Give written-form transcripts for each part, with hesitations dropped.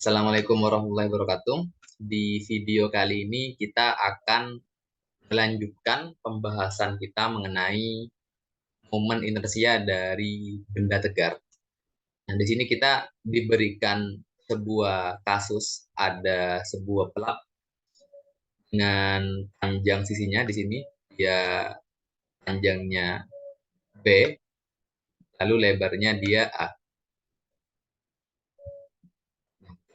Assalamualaikum warahmatullahi wabarakatuh. Di video kali ini kita akan melanjutkan pembahasan kita mengenai momen inersia dari benda tegar. Nah, di sini kita diberikan sebuah kasus, ada sebuah pelak dengan panjang sisinya di sini, dia panjangnya B, lalu lebarnya dia A.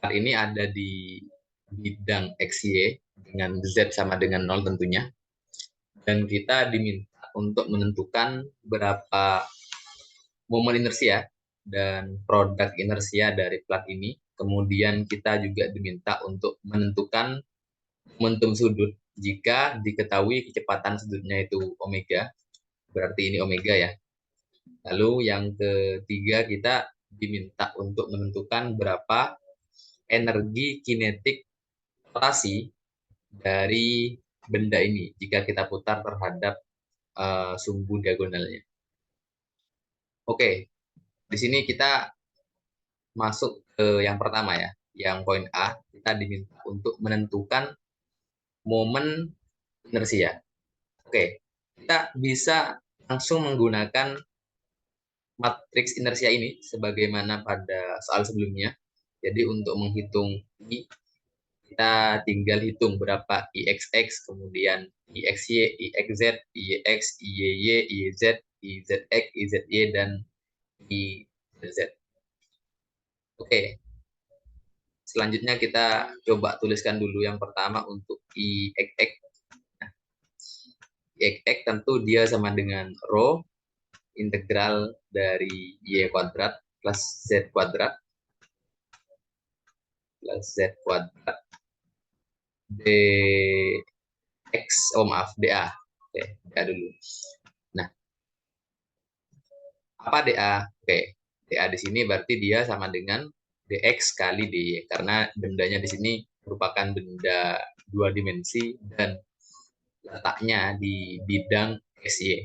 Pelak ini ada di bidang XY dengan Z sama dengan 0 tentunya. Dan kita diminta untuk menentukan berapa momen inersia dan produk inersia dari plat ini. Kemudian kita juga diminta untuk menentukan momentum sudut. Jika diketahui kecepatan sudutnya itu omega, berarti ini omega ya. Lalu yang ketiga kita diminta untuk menentukan berapa energi kinetik rotasi dari benda ini jika kita putar terhadap sumbu diagonalnya. Oke, di sini kita masuk ke yang pertama ya, yang poin A, kita diminta untuk menentukan momen inersia. Oke, kita bisa langsung menggunakan matriks inersia ini sebagaimana pada soal sebelumnya. Jadi untuk menghitung ini, kita tinggal hitung berapa IXX, kemudian IXY, IXZ, IX, IYY, IZ, IZX, IZY, dan IZ. Oke, selanjutnya kita coba tuliskan dulu yang pertama untuk IXX. Nah, IXX tentu dia sama dengan rho integral dari Y kuadrat plus Z kuadrat plus Z kuadrat dx, oh maaf, dA. Oke, dA dulu. Nah, apa dA? Oke, dA di sini berarti dia sama dengan dx kali dy, karena bendanya di sini merupakan benda dua dimensi dan letaknya di bidang SY.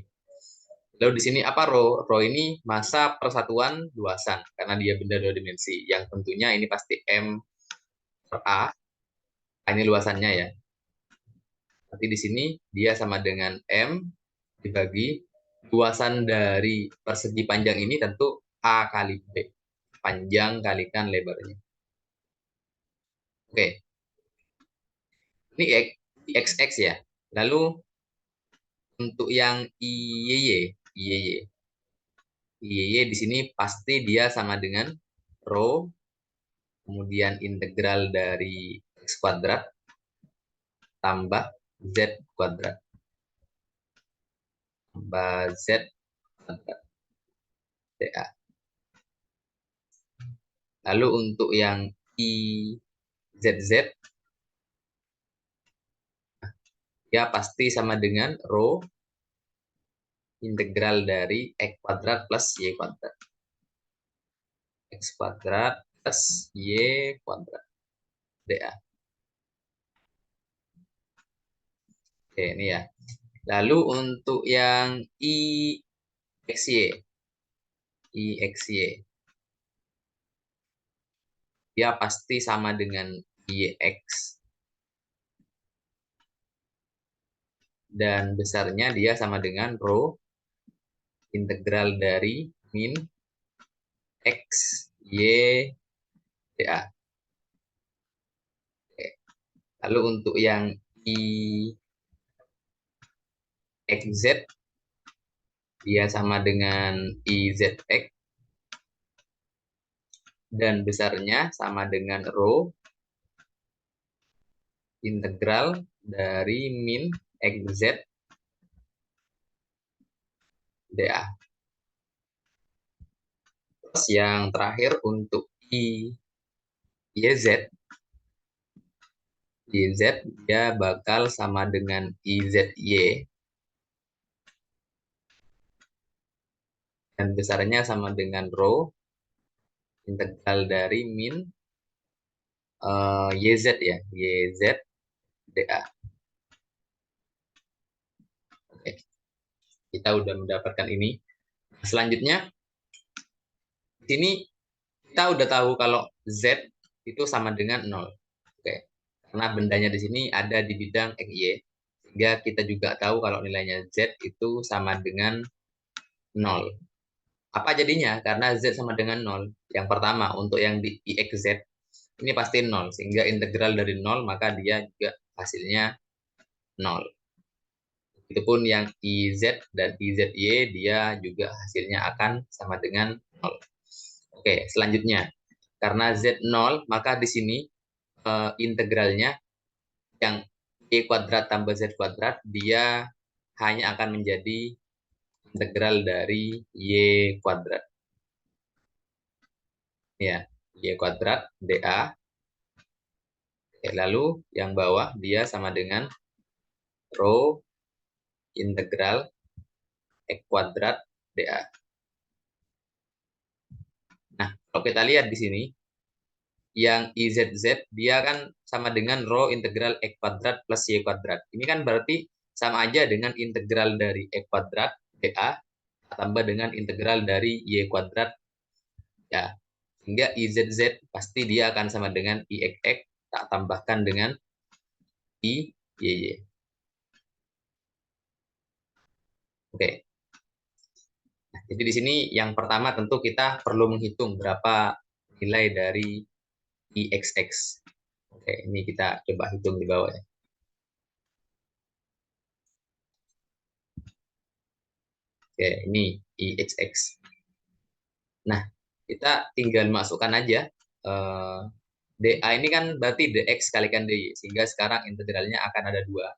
Lalu di sini apa rho? Rho ini massa persatuan luasan karena dia benda dua dimensi. Yang tentunya ini pasti M per A. Ini luasannya ya. Nanti di sini dia sama dengan M dibagi luasan dari persegi panjang ini tentu A kali B. Panjang kalikan lebarnya. Oke. Ini XX ya. Lalu untuk yang IYY di sini pasti dia sama dengan rho, kemudian integral dari X kuadrat tambah Z kuadrat. Tambah Z kuadrat. dA. Lalu untuk yang IZZ, ya pasti sama dengan rho integral dari X kuadrat plus Y kuadrat. X kuadrat plus Y kuadrat. dA. Oke, ini ya. Lalu untuk yang IXY. IXY. Dia pasti sama dengan IX. Dan besarnya dia sama dengan rho integral dari min X, Y, dA. Oke. Lalu untuk yang IXZ, dia sama dengan IZX. Dan besarnya sama dengan rho integral dari min XZ dA. Terus yang terakhir untuk IYZ, dia bakal sama dengan IZY dan besarnya sama dengan rho integral dari min YZ ya, YZ dA. Oke, kita udah mendapatkan ini. Selanjutnya, di sini kita udah tahu kalau Z itu sama dengan 0. Oke. Karena bendanya di sini ada di bidang XY, sehingga kita juga tahu kalau nilainya Z itu sama dengan 0. Apa jadinya? Karena Z sama dengan 0. Yang pertama, untuk yang di IXZ, ini pasti 0. Sehingga integral dari 0, maka dia juga hasilnya 0. Itupun yang IZ dan IZY, dia juga hasilnya akan sama dengan 0. Oke, selanjutnya. Karena Z 0, maka di sini integralnya yang Y kuadrat tambah Z kuadrat, dia hanya akan menjadi integral dari Y kuadrat. Ya, Y kuadrat dA. Oke, lalu yang bawah dia sama dengan rho integral X kuadrat dA. Nah, kalau kita lihat di sini, yang IZZ dia kan sama dengan rho integral X kuadrat plus Y kuadrat. Ini kan berarti sama aja dengan integral dari X kuadrat dA tambah dengan integral dari Y kuadrat ya. Sehingga IZZ pasti dia akan sama dengan IXX, tak tambahkan dengan IYY. Oke. Nah, jadi di sini yang pertama tentu kita perlu menghitung berapa nilai dari IXX. Oke, ini kita coba hitung di bawah ya. Oke, ini IXX. Nah, kita tinggal masukkan aja. DA ini kan berarti DX kalikan DY. Sehingga sekarang integralnya akan ada dua.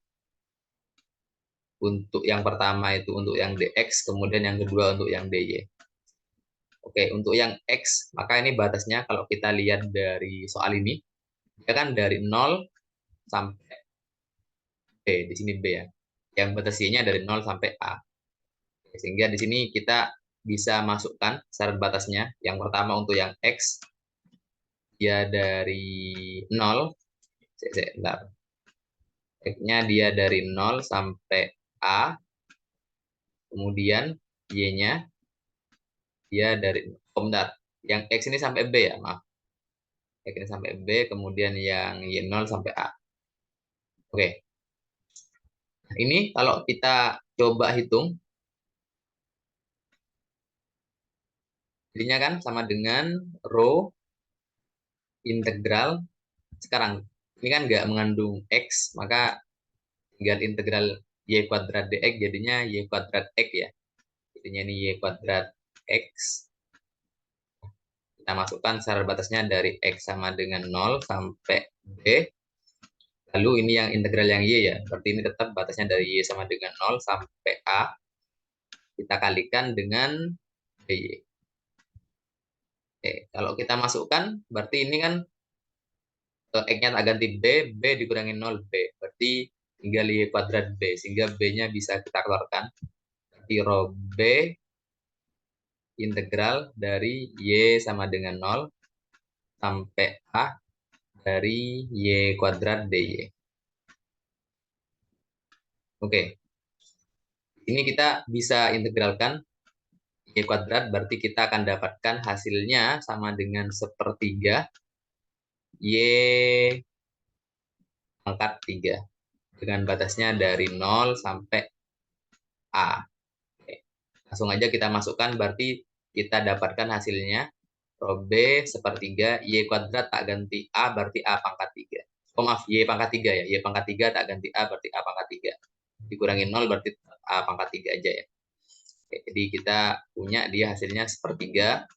Untuk yang pertama itu untuk yang DX, kemudian yang kedua untuk yang DY. Oke, untuk yang X, maka ini batasnya kalau kita lihat dari soal ini, dia kan dari 0 sampai B, di sini B ya. Yang batas Y-nya dari 0 sampai A. Sehingga di sini kita bisa masukkan syarat batasnya. Yang pertama untuk yang X, dia dari 0, bentar. X-nya dia dari 0 sampai A, kemudian Y-nya dia dari, bentar, yang X ini sampai B ya, maaf. X ini sampai B, kemudian yang Y0 sampai A. Oke, ini kalau kita coba hitung, jadinya kan sama dengan rho integral. Sekarang, ini kan nggak mengandung X, maka tinggal integral Y kuadrat dx, jadinya Y kuadrat X ya. Jadinya ini Y kuadrat X. Kita masukkan syarat batasnya dari X sama dengan 0 sampai B. Lalu ini yang integral yang Y ya. Berarti ini tetap batasnya dari Y sama dengan 0 sampai A. Kita kalikan dengan BY. Oke, kalau kita masukkan, berarti ini kan X-nya tak ganti B, B dikurangi 0, B. Berarti tinggal Y kuadrat B, sehingga B-nya bisa kita keluarkan. Berarti rho B integral dari Y sama dengan 0 sampai A dari Y kuadrat DY. Oke, ini kita bisa integralkan Y kuadrat, berarti kita akan dapatkan hasilnya sama dengan sepertiga Y pangkat 3. Dengan batasnya dari 0 sampai A. Oke. Langsung aja kita masukkan, berarti kita dapatkan hasilnya rho B sepertiga Y kuadrat tak ganti A, berarti A pangkat 3. Oh maaf, Y pangkat 3 ya. Y pangkat 3 tak ganti A, berarti A pangkat 3. Dikurangi 0, berarti A pangkat 3 aja ya. Oke, jadi kita punya dia hasilnya sepertiga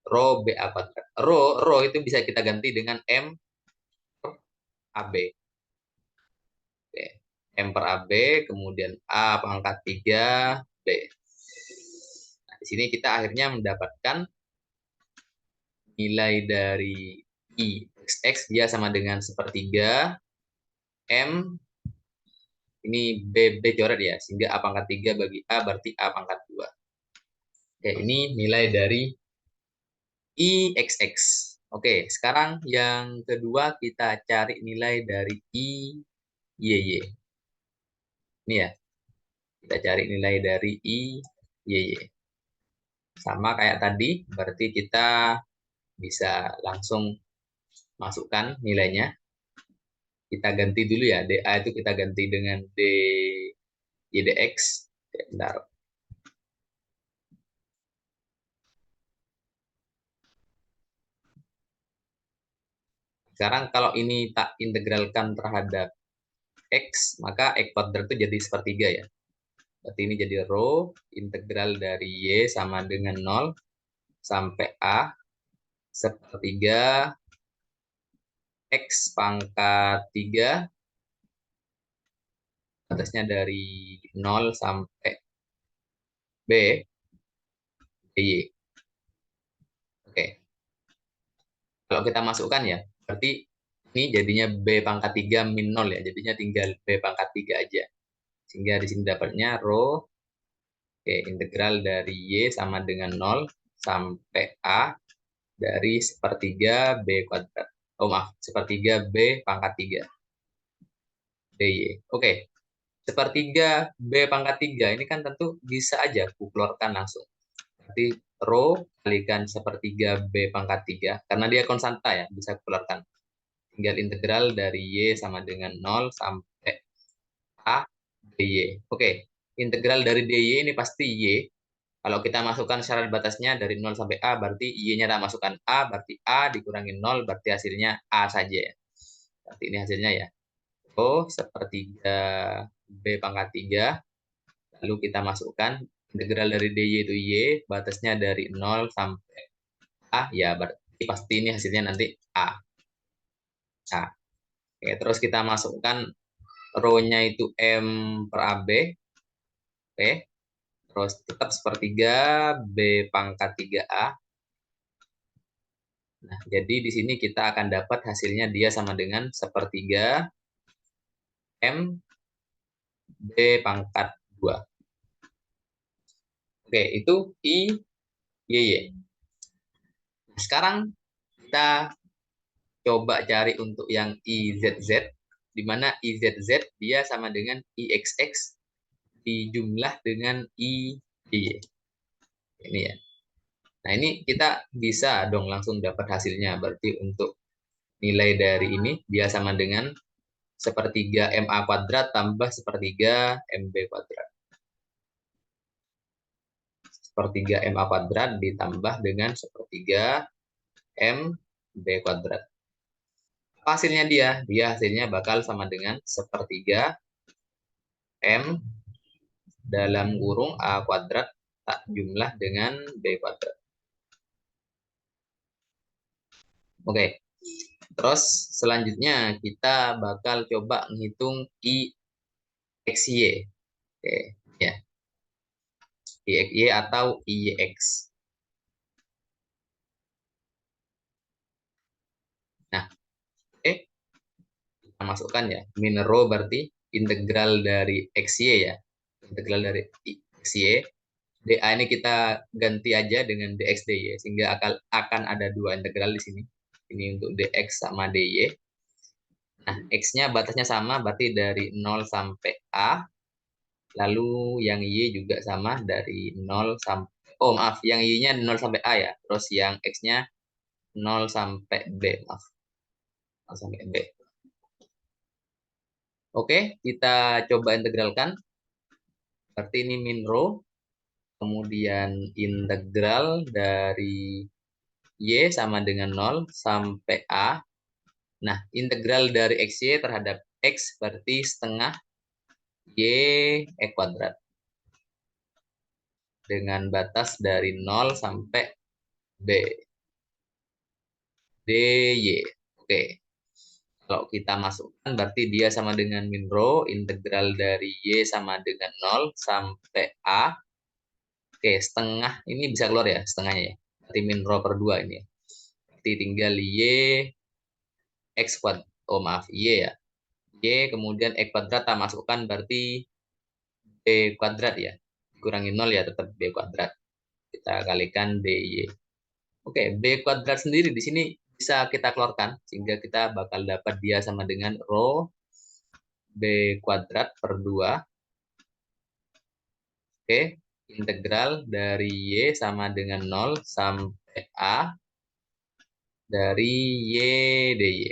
rho BA kuadrat. Rho itu bisa kita ganti dengan M per AB. Oke. M per AB, kemudian A pangkat 3 B. Nah, di sini kita akhirnya mendapatkan nilai dari IXX dia sama dengan sepertiga M, ini B coret ya, sehingga A pangkat 3 bagi A berarti A pangkat 2. Oke, ini nilai dari IXX. Oke, sekarang yang kedua kita cari nilai dari IYY. Ini ya, kita cari nilai dari IYY. Sama kayak tadi, berarti kita bisa langsung masukkan nilainya. Kita ganti dulu ya, DA itu kita ganti dengan DYDX. Bentar. Sekarang kalau ini tak integralkan terhadap X, maka X kuadrat itu jadi sepertiga ya. Berarti ini jadi rho integral dari Y sama dengan 0 sampai A sepertiga X pangkat 3, batasnya dari 0 sampai B, Y. Oke, kalau kita masukkan ya, berarti ini jadinya B pangkat 3 min 0 ya, jadinya tinggal B pangkat 3 aja. Sehingga di sini dapatnya rho, oke, integral dari Y sama dengan 0 sampai A dari sepertiga B kuadrat. Oh maaf, sepertiga B pangkat 3 DY. Oke, sepertiga B pangkat 3 ini kan tentu bisa aja aku keluarkan langsung. Berarti rho kalikan sepertiga B pangkat 3, karena dia konstanta ya, bisa keluarkan. Tinggal integral dari Y sama dengan 0 sampai A dy. Oke, integral dari dy ini pasti Y. Kalau kita masukkan syarat batasnya dari 0 sampai A, berarti Y-nya tak masukkan A, berarti A dikurangi 0, berarti hasilnya A saja ya. Berarti ini hasilnya ya. Oh, sepertiga B pangkat 3. Lalu kita masukkan integral dari dy itu Y, batasnya dari 0 sampai A, ya berarti pasti ini hasilnya nanti A. Nah, oke, terus kita masukkan rho-nya itu M per AB. Oke, terus tetap sepertiga B pangkat 3A. Nah, jadi di sini kita akan dapat hasilnya dia sama dengan sepertiga M B pangkat 2. Oke, itu I, Y, Y. Nah, sekarang kita coba cari untuk yang IZZ, di mana IZZ dia sama dengan IXX dijumlah dengan I, Y. Ini ya. Nah, ini kita bisa dong langsung dapat hasilnya. Berarti untuk nilai dari ini dia sama dengan sepertiga MA kuadrat tambah sepertiga MB kuadrat. Sepertiga MA kuadrat ditambah dengan sepertiga MB kuadrat. Apa hasilnya dia? Dia hasilnya bakal sama dengan sepertiga M dalam kurung A kuadrat tak jumlah dengan B kuadrat. Oke, terus selanjutnya kita bakal coba menghitung IXY. Oke, ya. IXY atau IX. Nah, oke, kita masukkan ya. Min rho berarti integral dari XY ya. Integral dari XY. DA ini kita ganti aja dengan DX DY sehingga akan ada dua integral di sini. Ini untuk DX sama DY. Nah, X-nya batasnya sama berarti dari 0 sampai A. Lalu yang Y juga sama dari 0 sampai oh maaf, yang Y-nya 0 sampai A ya. Terus yang X-nya 0 sampai B, maaf. 0 sampai B. Oke, kita coba integralkan. Berarti ini min rho, kemudian integral dari Y sama dengan 0 sampai A. Nah, integral dari XY terhadap X berarti setengah Y E kuadrat. Dengan batas dari 0 sampai B. DY. Oke. Kalau kita masukkan berarti dia sama dengan min rho, integral dari Y sama dengan 0 sampai A. Oke, setengah ini bisa keluar ya, setengahnya ya. Berarti min rho per 2 ini ya. Berarti tinggal Y X kuadrat. Oh maaf, Y ya. Y kemudian E kuadrat tak masukkan berarti B kuadrat ya. Kurangi 0 ya tetap B kuadrat. Kita kalikan DY. Oke, B kuadrat sendiri di sini bisa kita keluarkan sehingga kita bakal dapat dia sama dengan rho B kuadrat per 2. Oke, integral dari Y sama dengan 0 sampai A dari Y dy.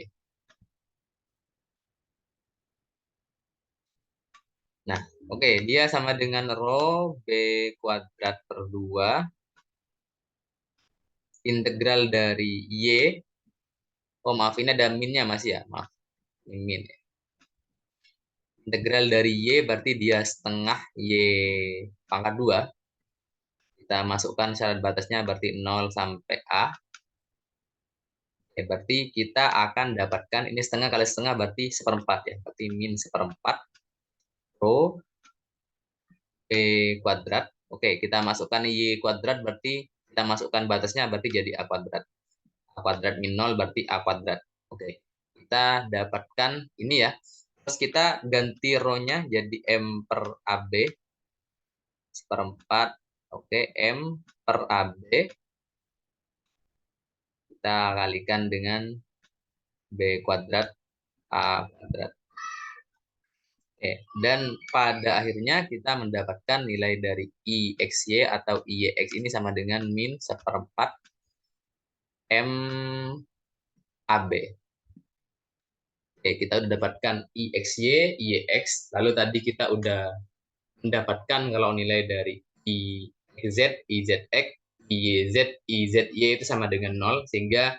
Nah, oke, dia sama dengan rho B kuadrat per 2 integral dari Y. Oh, maaf, ini ada minnya masih ya. Maaf, ini min. Integral dari Y berarti dia setengah Y pangkat 2. Kita masukkan syarat batasnya berarti 0 sampai A. Berarti kita akan dapatkan ini setengah kali setengah berarti seperempat ya. Berarti min seperempat rho P kuadrat. Oke, kita masukkan Y kuadrat berarti kita masukkan batasnya berarti jadi A kuadrat. A kuadrat min 0 berarti A kuadrat. Oke, kita dapatkan ini ya. Terus kita ganti rho-nya jadi M per AB. Seperempat. Oke, M per AB. Kita kalikan dengan B kuadrat A kuadrat. Oke, dan pada akhirnya kita mendapatkan nilai dari IXY atau IYX ini sama dengan min seperempat M AB. Oke, kita udah dapatkan IXY, IYX. Lalu tadi kita udah mendapatkan kalau nilai dari IZ, IZX, IYZ, IZY itu sama dengan 0. Sehingga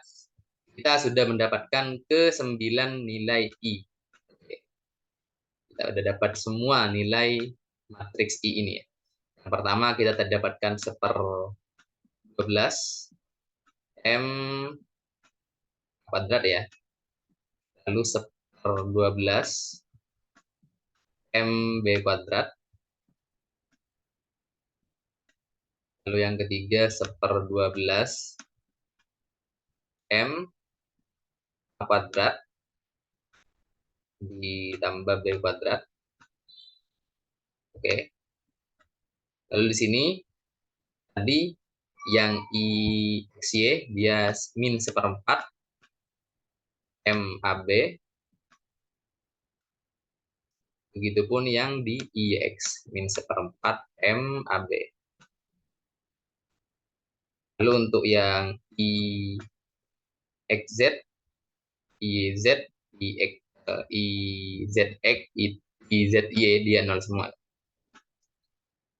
kita sudah mendapatkan ke 9 nilai I. Oke, kita udah dapat semua nilai matriks I ini ya. Yang pertama kita terdapatkan 1/12 M kuadrat ya. Lalu 1/12 MB kuadrat. Lalu yang ketiga 1/12 M kuadrat ditambah B kuadrat. Oke. Lalu di sini tadi yang IXY dia min seperempat MAB. Begitupun yang di IX min seperempat MAB. Lalu untuk yang IXZ, IZ, IX, IZX, IZY dia 0 semua.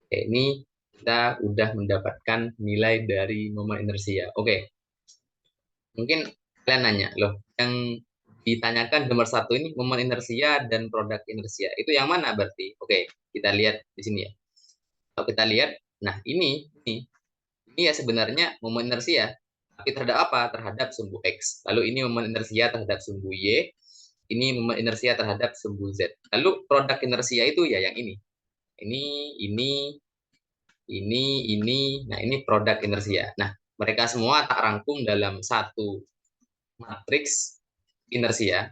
Oke, ini kita udah mendapatkan nilai dari momen inersia. Oke, mungkin kalian nanya, loh, yang ditanyakan nomor satu ini momen inersia dan produk inersia. Itu yang mana berarti? Oke, kita lihat di sini ya. Kalau kita lihat, nah ini ya sebenarnya momen inersia. Tapi terhadap apa? Terhadap sumbu X. Lalu ini momen inersia terhadap sumbu Y. Ini momen inersia terhadap sumbu Z. Lalu produk inersia itu ya yang ini. Ini, ini. Nah, ini produk inersia. Nah, mereka semua tak rangkum dalam satu matriks inersia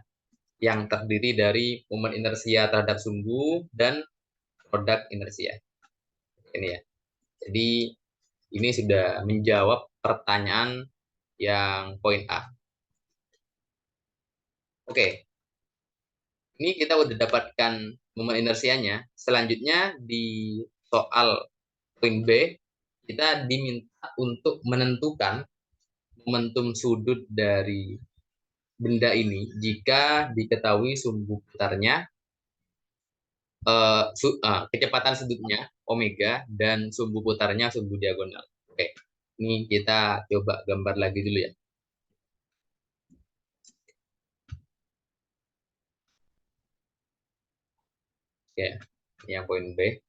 yang terdiri dari momen inersia terhadap sumbu dan produk inersia. Ini ya. Jadi ini sudah menjawab pertanyaan yang poin A. Oke, ini kita udah dapatkan momen inersianya. Selanjutnya di soal poin B, kita diminta untuk menentukan momentum sudut dari benda ini jika diketahui sumbu putarnya, kecepatan sudutnya omega dan sumbu putarnya sumbu diagonal. Oke, ini kita coba gambar lagi dulu ya. Oke, ini yang poin B.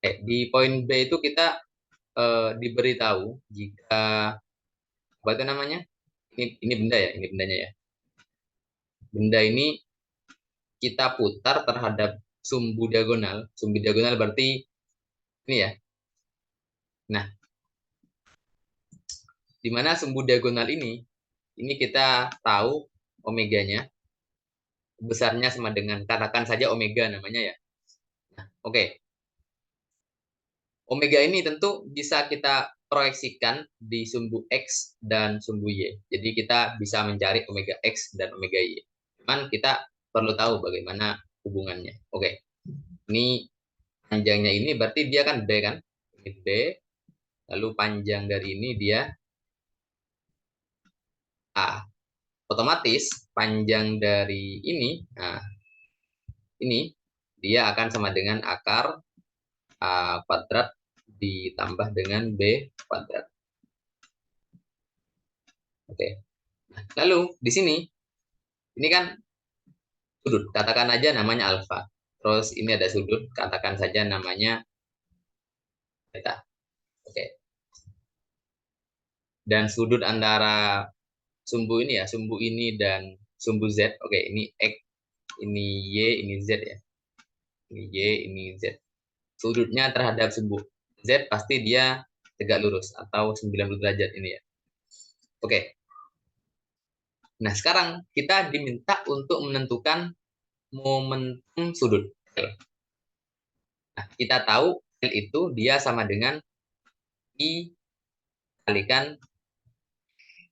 Oke, di poin B itu kita diberitahu jika apa itu namanya? Ini benda ya, ini bendanya ya. Benda ini kita putar terhadap sumbu diagonal. Sumbu diagonal berarti ini ya. Nah, di mana sumbu diagonal ini kita tahu omeganya besarnya sama dengan katakan saja omega namanya ya. Nah, oke. Omega ini tentu bisa kita proyeksikan di sumbu X dan sumbu Y. Jadi kita bisa mencari omega X dan omega Y. Cuman kita perlu tahu bagaimana hubungannya. Oke. Ini panjangnya ini berarti dia kan B kan? Ini B. lalu panjang dari ini dia A. Otomatis panjang dari ini, nah, ini dia akan sama dengan akar A kuadrat ditambah dengan B kuadrat. Oke. Lalu di sini, ini kan sudut, katakan aja namanya alfa. Terus ini ada sudut, katakan saja namanya beta. Oke. Dan sudut antara sumbu ini ya, sumbu ini dan sumbu Z. Oke, ini X, ini Y, ini Z ya. Ini Y, ini Z. Sudutnya terhadap sumbu Z pasti dia tegak lurus atau 90 derajat ini ya. Oke. Nah, sekarang kita diminta untuk menentukan momentum sudut L. Nah, kita tahu L itu dia sama dengan I kalikan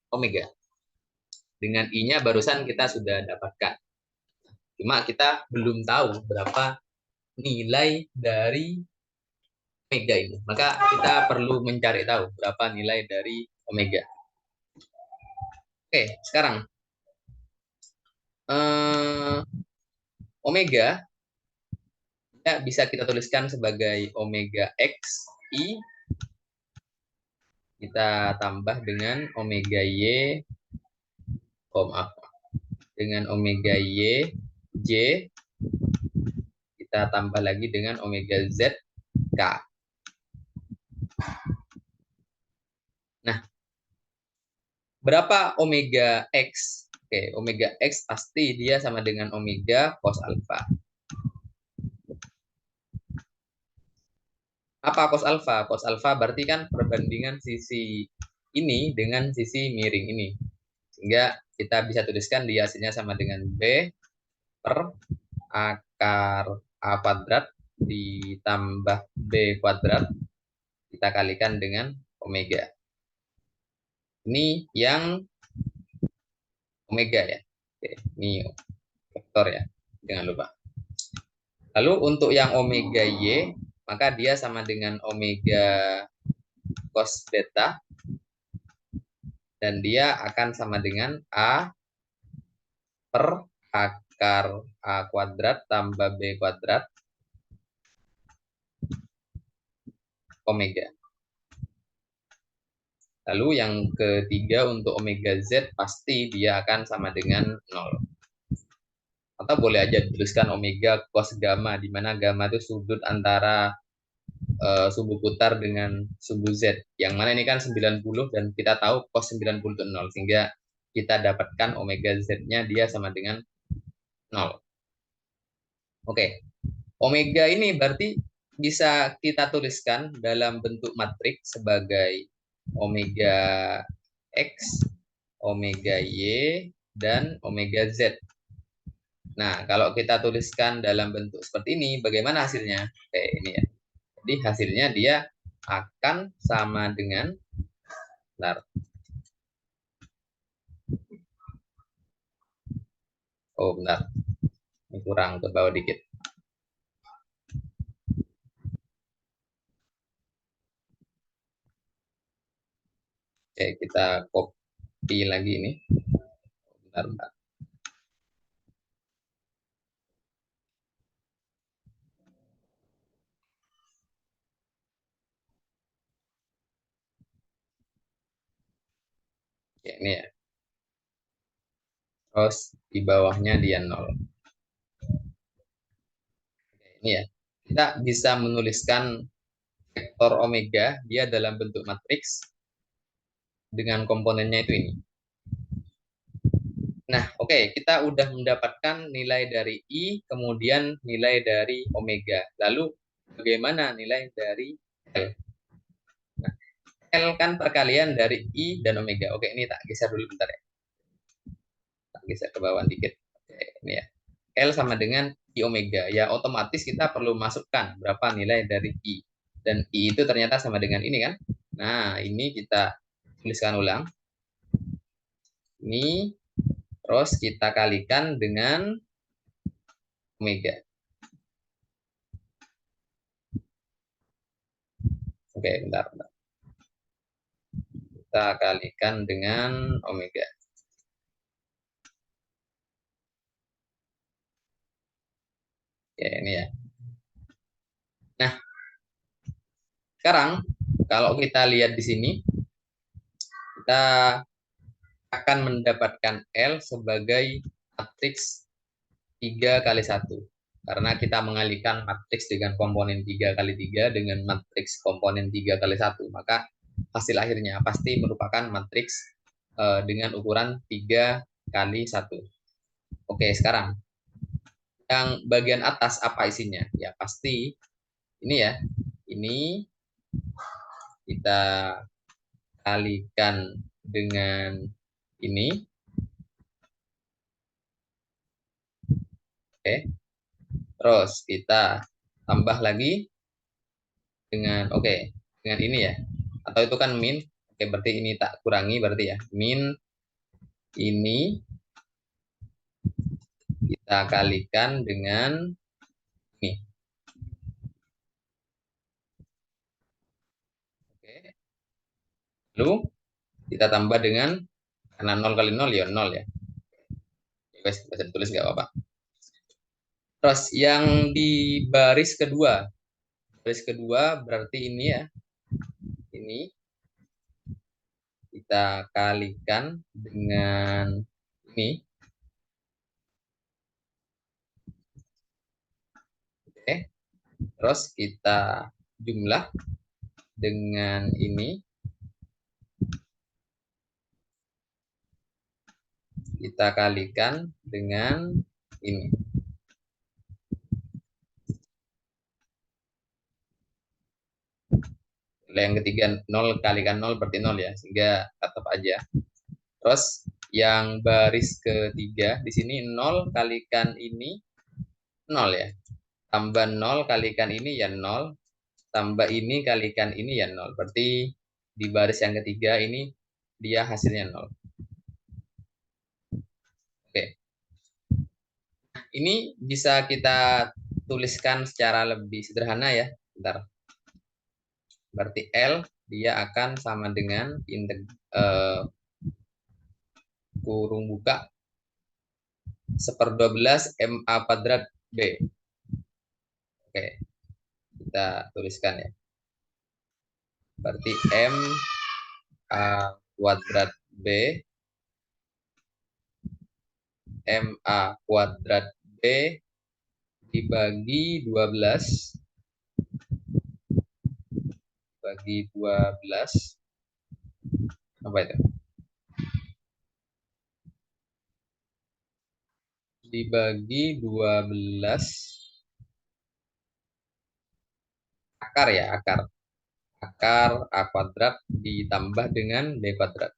omega. Dengan I-nya barusan kita sudah dapatkan. Cuma kita belum tahu berapa nilai dari omega ini. Maka kita perlu mencari tahu berapa nilai dari omega. Oke, sekarang omega ya, bisa kita tuliskan sebagai omega x I kita tambah dengan omega y, dengan omega y j kita tambah lagi dengan omega z k. Nah, berapa omega x? Oke, omega x pasti dia sama dengan omega cos alpha. Apa cos alpha? Cos alpha berarti kan perbandingan sisi ini dengan sisi miring ini. Sehingga kita bisa tuliskan dia hasilnya sama dengan B per akar A kuadrat ditambah B kuadrat kita kalikan dengan omega. Ini yang omega ya. Oke, ini vektor ya. Jangan lupa. Lalu untuk yang omega Y, maka dia sama dengan omega cos beta. Dan dia akan sama dengan A per akar A kuadrat tambah B kuadrat omega. Lalu yang ketiga untuk omega Z pasti dia akan sama dengan 0. Atau boleh aja dituliskan omega cos gamma, di mana gamma itu sudut antara sumbu putar dengan sumbu Z. Yang mana ini kan 90 dan kita tahu cos 90 itu 0. Sehingga kita dapatkan omega Z-nya dia sama dengan 0. Oke, omega ini berarti bisa kita tuliskan dalam bentuk matriks sebagai omega X, omega Y, dan omega Z. Nah, kalau kita tuliskan dalam bentuk seperti ini, bagaimana hasilnya? Oke, ini ya. Jadi hasilnya dia akan sama dengan, bentar. Oh, bentar. Ini kurang ke bawah dikit. Oke, kita copy lagi ini. Bentar, bentar. Oke, ini ya. Terus di bawahnya dia 0. Oke, ini ya. Kita bisa menuliskan vektor omega dia dalam bentuk matriks dengan komponennya itu ini. Nah, oke, kita udah mendapatkan nilai dari I, kemudian nilai dari omega. Lalu bagaimana nilai dari L? Nah, L kan perkalian dari I dan omega. Oke, ini tak geser dulu bentar ya. Tak geser ke bawah dikit. Oke, ini ya. L sama dengan I omega. Ya, otomatis kita perlu masukkan berapa nilai dari I. Dan I itu ternyata sama dengan ini kan. Nah, ini kita tuliskan ulang. Ini terus kita kalikan dengan omega. Oke, bentar, bentar. kita kalikan dengan omega. Ya, ini ya. Nah, sekarang kalau kita lihat di sini, kita akan mendapatkan L sebagai matriks 3 kali 1. Karena kita mengalihkan matriks dengan komponen 3 kali 3 dengan matriks komponen 3 kali 1. Maka hasil akhirnya pasti merupakan matriks dengan ukuran 3 kali 1. Oke, sekarang yang bagian atas apa isinya? Ya pasti ini ya. Ini kita kalikan dengan ini. Oke. Terus kita tambah lagi dengan dengan ini ya. Atau itu kan min. Oke, berarti ini tak kurangi berarti ya. Min ini kita kalikan dengan ini. Oke. Lalu kita tambah dengan, karena 0 kali 0 ya 0 ya. Bisa ditulis nggak apa-apa. Terus yang di baris kedua berarti ini ya. Ini kita kalikan dengan ini. Oke. Terus kita jumlah dengan ini. Kita kalikan dengan ini. Yang ketiga 0 kalikan 0 berarti 0 ya, sehingga tetap aja. Terus yang baris ketiga di sini 0 kalikan ini 0 ya. Tambah 0 kalikan ini ya 0. Tambah ini kalikan ini ya 0. Berarti di baris yang ketiga ini dia hasilnya 0. Oke. Ini bisa kita tuliskan secara lebih sederhana ya. Bentar. Berarti L dia akan sama dengan kurung buka 1/12 MA kuadrat B. Oke, kita tuliskan ya. Berarti MA kuadrat B, MA kuadrat B dibagi 12, bagi 12, apa itu? Dibagi 12 akar ya, akar. Akar A kuadrat ditambah dengan B kuadrat.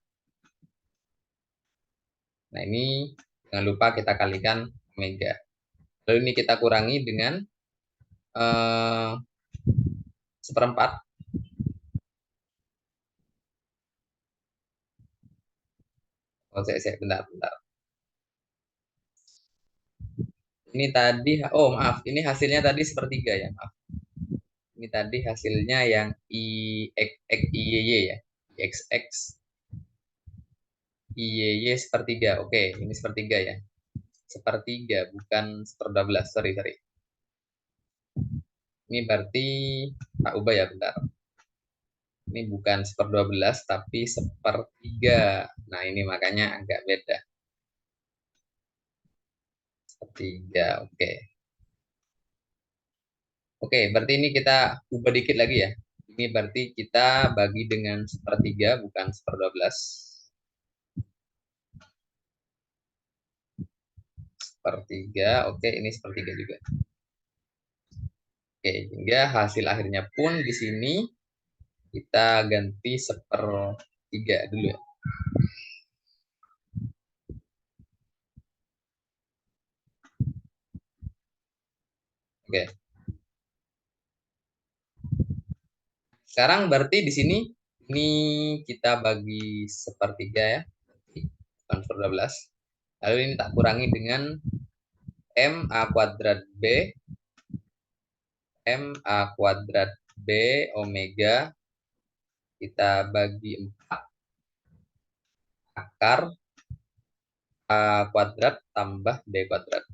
Nah, ini jangan lupa kita kalikan omega. Lalu ini kita kurangi dengan 1/4. Oh, saya bentar. Ini tadi, oh maaf, ini hasilnya tadi 1/3 ya, maaf. Ini tadi hasilnya yang IY ya, XX IY 1/3. Oke, ini 1/3 ya. 1/3 bukan 1/12. Sorry. Ini berarti tak ubah ya, bentar. Ini bukan 1/12 tapi 1/3. Nah, ini makanya agak beda. 1/3, oke. Oke, berarti ini kita ubah dikit lagi ya. Ini berarti kita bagi dengan 1/3 bukan 1/12. 1/3, oke, ini 1/3 juga. Oke, hingga hasil akhirnya pun di sini kita ganti 1/3 dulu ya. Oke. Sekarang berarti di sini ini kita bagi 1/3 ya. Bukan 1/12. Lalu ini tak kurangi dengan MA kuadrat B, MA kuadrat B omega kita bagi 4 akar A kuadrat tambah B kuadrat.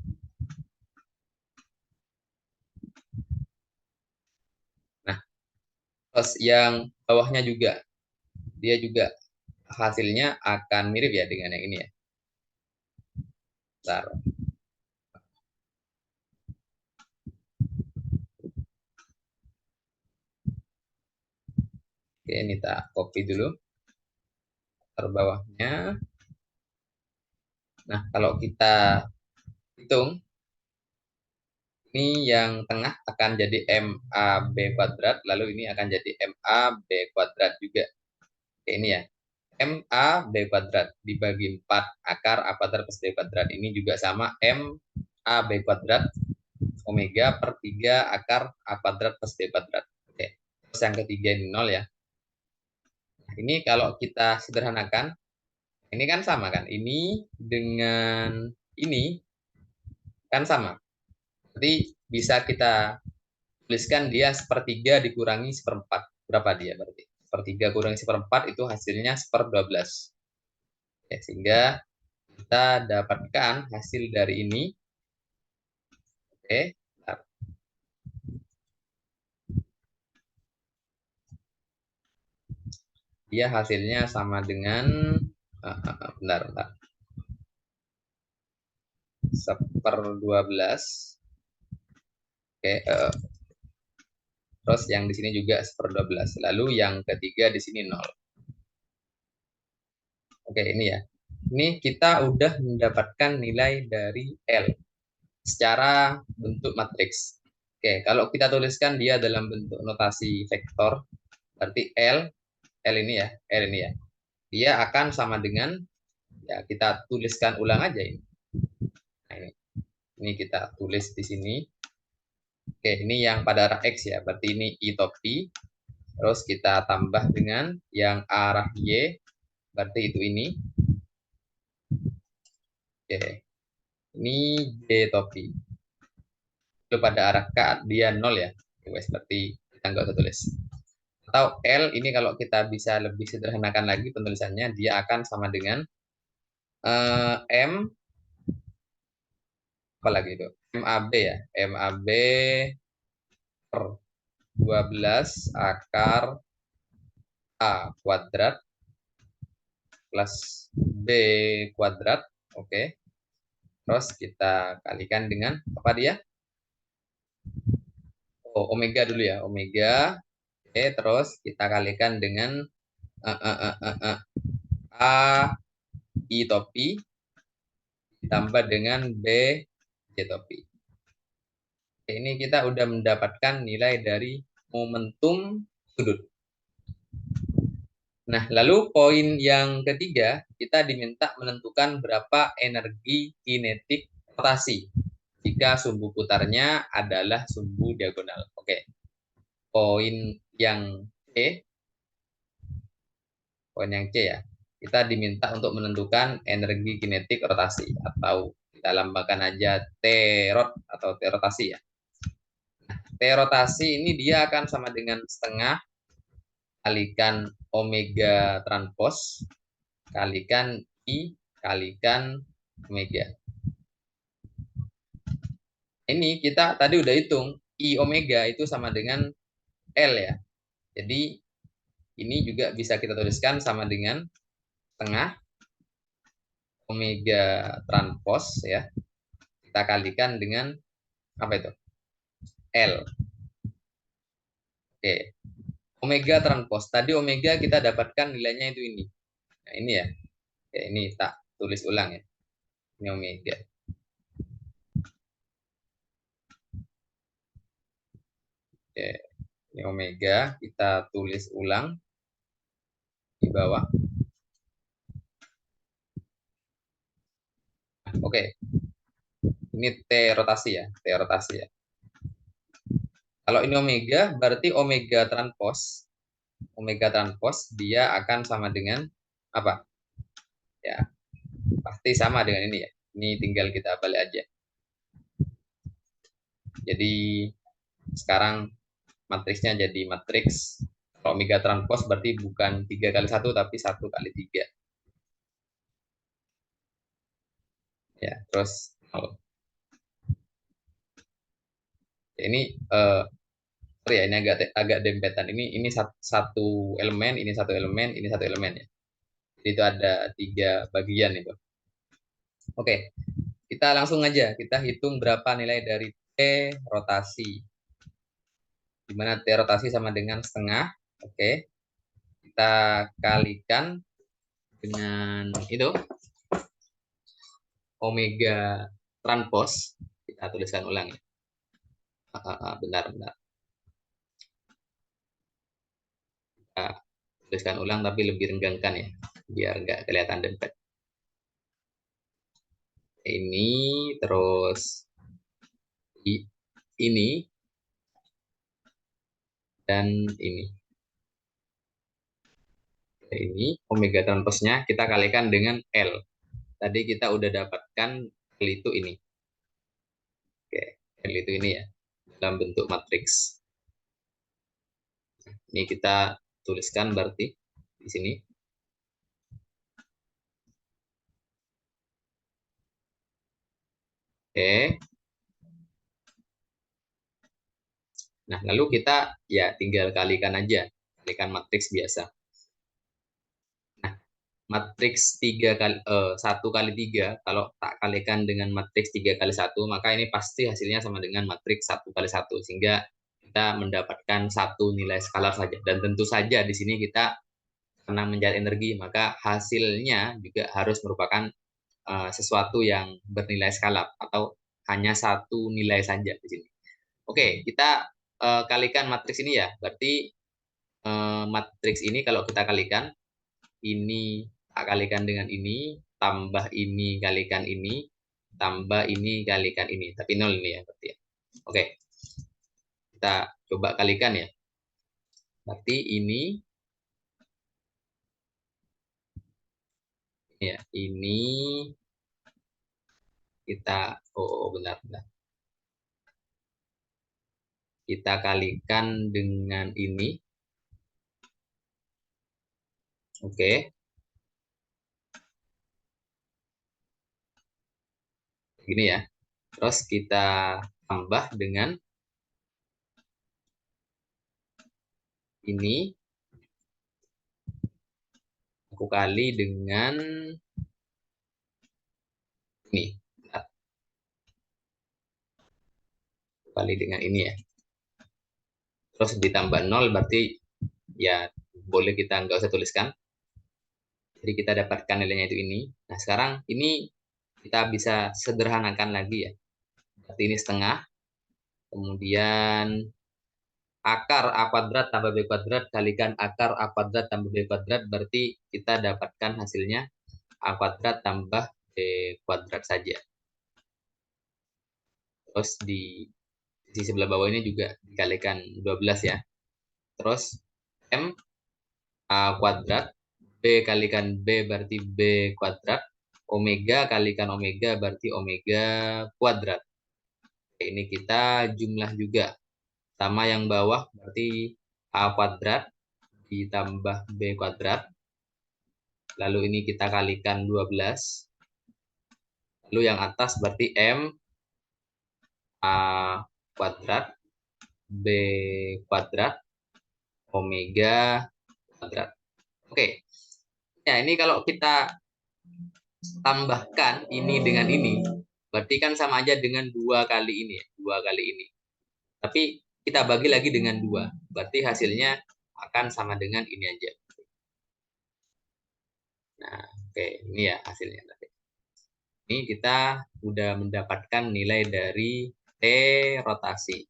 Nah, terus yang bawahnya juga, dia juga hasilnya akan mirip ya dengan yang ini ya. Bentar. Oke, ini tak copy dulu terbawahnya. Nah, kalau kita hitung, ini yang tengah akan jadi MAB kuadrat, lalu ini akan jadi MAB kuadrat juga. Oke, ini ya. MAB kuadrat dibagi 4 akar A kuadrat plus B kuadrat. Ini juga sama MAB kuadrat omega per 3 akar A kuadrat plus B kuadrat. Oke. Terus yang ketiga ini 0 ya. Nah, ini kalau kita sederhanakan, ini kan sama kan? Ini dengan ini kan sama. Berarti bisa kita tuliskan dia sepertiga dikurangi seperempat. Berapa dia berarti? Sepertiga kurangi seperempat itu hasilnya 1/12. Ya, sehingga kita dapatkan hasil dari ini. Oke, dia hasilnya sama dengan bentar. 1/12. Oke, terus yang di sini juga 1/12. Lalu yang ketiga di sini 0. Oke, ini ya. Ini kita udah mendapatkan nilai dari L secara bentuk matriks. Oke, kalau kita tuliskan dia dalam bentuk notasi vektor, berarti L ini ya, L ini ya. Dia akan sama dengan, ya kita tuliskan ulang aja ini. Nah, ini kita tulis di sini. Oke, ini yang pada arah X ya, berarti ini I top P. Terus kita tambah dengan yang arah Y, berarti itu ini. Oke, ini J top P. Itu pada arah K, dia 0 ya. Oke, seperti kita nggak usah tulis. Atau L ini kalau kita bisa lebih sederhanakan lagi penulisannya, dia akan sama dengan M, apalagi itu? MAB ya. MAB per 12 akar A kuadrat plus B kuadrat. Oke. Terus kita kalikan dengan apa dia? Oh, omega dulu ya. Omega. Oke, terus kita kalikan dengan A I topi ditambah dengan B J topi. Ini kita udah mendapatkan nilai dari momentum sudut. Nah, lalu poin yang ketiga, kita diminta menentukan berapa energi kinetik rotasi jika sumbu putarnya adalah sumbu diagonal. Oke. Poin yang C, poin yang C ya. Kita diminta untuk menentukan energi kinetik rotasi atau kita lambangkan aja T rot atau T rotasi ya. T rotasi ini dia akan sama dengan setengah kalikan omega transpos kalikan I kalikan omega. Ini kita tadi udah hitung I omega itu sama dengan L ya. Jadi ini juga bisa kita tuliskan sama dengan setengah omega transpos ya. Kita kalikan dengan apa itu? L. Oke. Omega transpos. Tadi omega kita dapatkan nilainya itu ini. Nah, ini ya. Oke, ini tak tulis ulang ya. Ini omega. Oke. Ini omega kita tulis ulang di bawah. Oke. Ini T rotasi ya. T rotasi ya. Kalau ini omega, berarti omega transpos. Omega transpos dia akan sama dengan apa? Ya, pasti sama dengan ini ya. Ini tinggal kita balik aja. Jadi sekarang matriksnya jadi matriks kalau omega transpos berarti bukan 3 kali 1 tapi 1 kali 3. Ya, terus ini sorry ya, ini agak dempetan. Ini satu elemen, ini satu elemen, ini satu elemen ya. Jadi itu ada 3 bagian itu. Oke, kita langsung aja kita hitung berapa nilai dari T rotasi. Di mana T rotasi sama dengan setengah. Oke, kita kalikan dengan itu omega transpos. Kita tuliskan ulang ya. Bentar, bentar. Kita tuliskan ulang tapi lebih renggangkan ya, biar nggak kelihatan dempet. Ini terus ini dan ini. Ini omega transposnya kita kalikan dengan L. Tadi kita udah dapatkan L itu ini. Oke, L itu ini ya, dalam bentuk matriks. Ini kita tuliskan berarti di sini. Oke. Nah, lalu kita ya tinggal kalikan aja. Kalikan matriks biasa. Nah, matriks 1 kali 3, kalau tak kalikan dengan matriks 3 kali 1, maka ini pasti hasilnya sama dengan matriks 1 kali 1, sehingga kita mendapatkan satu nilai skalar saja. Dan tentu saja di sini kita karena mencari energi, maka hasilnya juga harus merupakan sesuatu yang bernilai skalar atau hanya satu nilai saja di sini. Oke, kita kalikan matriks ini ya. Berarti matriks ini kalau kita kalikan, ini kalikan dengan ini, tambah ini kalikan ini, tambah ini kalikan ini. Tapi 0 ini ya berarti ya. Oke, kita coba kalikan ya. Berarti ini ya, ini kita benar benar. Kita kalikan dengan ini. Oke. Gini ya. Terus kita tambah dengan ini. Aku kali dengan ini. Kali dengan ini ya. Terus ditambah 0 berarti ya boleh kita nggak usah tuliskan. Jadi kita dapatkan nilainya itu ini. Nah sekarang ini kita bisa sederhanakan lagi ya. Berarti ini setengah. Kemudian akar A kuadrat tambah B kuadrat kalikan akar A kuadrat tambah B kuadrat. Berarti kita dapatkan hasilnya A kuadrat tambah B kuadrat saja. Terus di sisi sebelah bawah ini juga dikalikan 12 ya. Terus M A kuadrat, B kalikan B berarti B kuadrat, omega kalikan omega berarti omega kuadrat. Ini kita jumlah juga. Sama yang bawah berarti A kuadrat ditambah B kuadrat. Lalu ini kita kalikan 12. Lalu yang atas berarti M A kuadrat B kuadrat omega kuadrat. Oke. Ya, ini kalau kita tambahkan ini dengan ini, berarti kan sama aja dengan 2 kali ini, 2 kali ini. Tapi kita bagi lagi dengan 2, berarti hasilnya akan sama dengan ini aja. Nah, oke, ini ya hasilnya. Ini kita udah mendapatkan nilai dari T rotasi.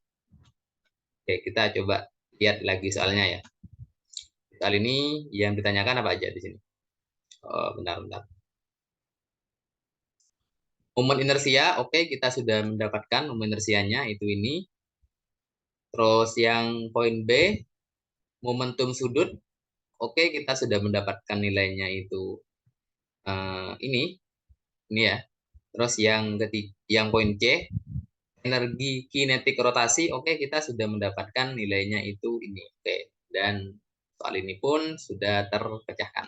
Oke, kita coba lihat lagi soalnya ya. Kali ini yang ditanyakan apa aja di sini? Oh, bentar-bentar. Momen inersia, oke, kita sudah mendapatkan momen inersianya, itu ini. Terus yang poin B, momentum sudut, oke, kita sudah mendapatkan nilainya itu ini ya. Terus yang poin C, energi kinetik rotasi, oke, kita sudah mendapatkan nilainya itu ini. Oke, dan soal ini pun sudah terpecahkan.